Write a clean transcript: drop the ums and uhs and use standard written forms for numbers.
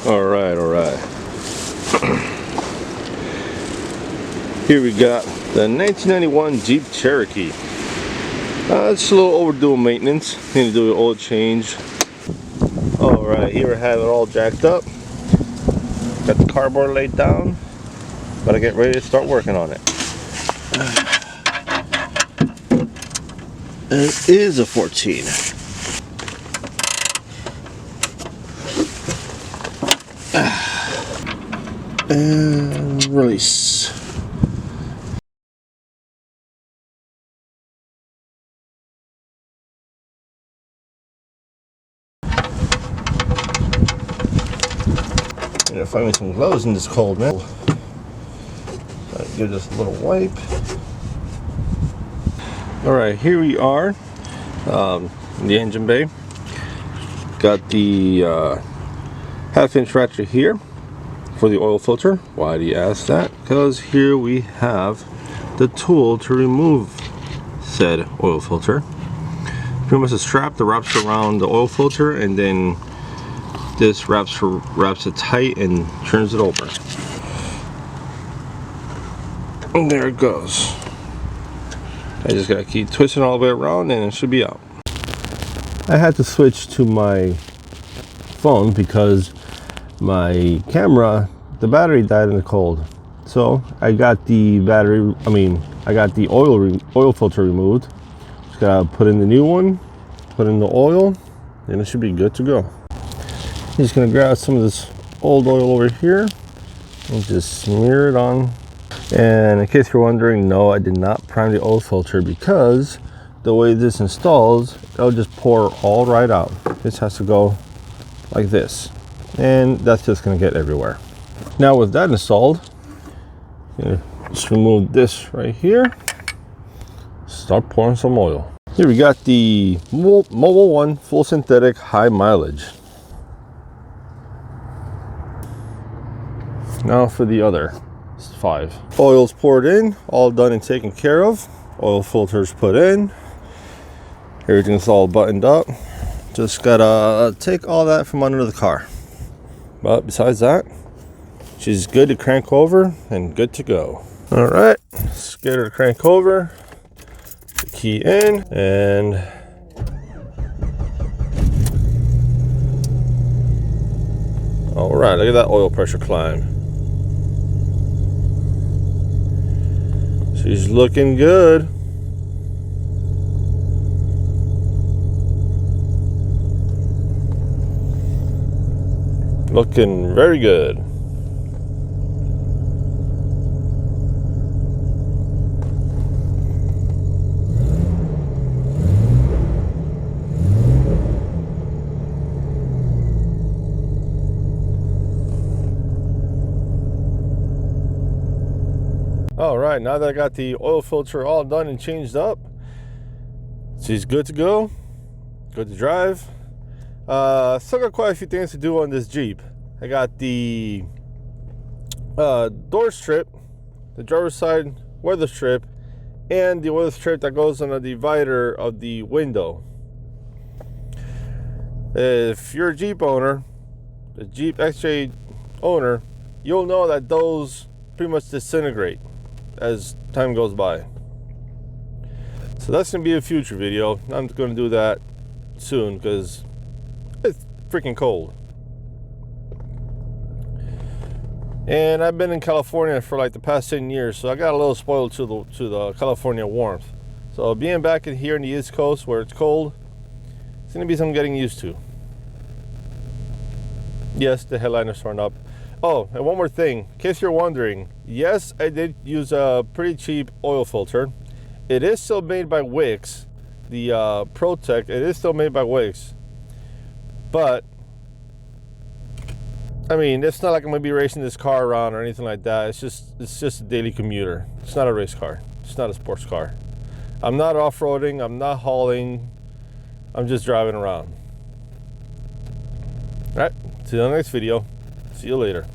All right. Here we got the 1991 Jeep Cherokee. It's a little overdue maintenance. Need to do an oil change. All right, here I have it all jacked up. Got the cardboard laid down. Gotta get ready to start working on it. It is a 14. And release. I'm gonna find me some gloves in this cold, man. So give this a little wipe. All right, here we are in the engine bay. Got the half-inch ratchet here for the oil filter. Why do you ask that? Because here we have the tool to remove said oil filter. Pretty much a strap that wraps around the oil filter, and then this wraps it tight and turns it over. And there it goes. I just gotta keep twisting all the way around and it should be out. I had to switch to my phone because my camera, the battery died in the cold. So I got the oil filter removed. Just gotta put in the new one, put in the oil, and it should be good to go. I'm just gonna grab some of this old oil over here and just smear it on. And in case you're wondering, no, I did not prime the oil filter because the way this installs, it'll just pour all right out. This has to go like this, and that's just gonna get everywhere. Now with that installed, just remove this right here, start pouring some oil. Here we got the Mobil 1 full synthetic high mileage. Now for the other 5. Oil's poured in, all done and taken care of. Oil filters put in. Everything's all buttoned up. Just gotta take all that from under the car. But besides that, she's good to crank over and good to go. All right, let's get her to crank over. The key in, and all right, look at that oil pressure climb. She's looking good. Looking very good. All right, now that I got the oil filter all done and changed up, she's good to go, good to drive. Still got quite a few things to do on this Jeep. I got the door strip, the driver's side weather strip, and the weather strip that goes on the divider of the window. If you're a Jeep owner, the Jeep XJ owner, you'll know that those pretty much disintegrate as time goes by. So that's gonna be a future video. I'm gonna do that soon because it's freaking cold. And I've been in California for like the past 10 years, so I got a little spoiled to the California warmth. So being back in here in the East Coast where it's cold, it's gonna be something getting used to. Yes, the headliner's torn up. Oh, and one more thing, in case you're wondering, yes, I did use a pretty cheap oil filter. It is still made by Wix, the ProTech. It is still made by Wix, but I mean, it's not like I'm gonna be racing this car around or anything like that. It's just a daily commuter. It's not a race car. It's not a sports car. I'm not off-roading. I'm not hauling. I'm just driving around. All right, see you in the next video. See you later.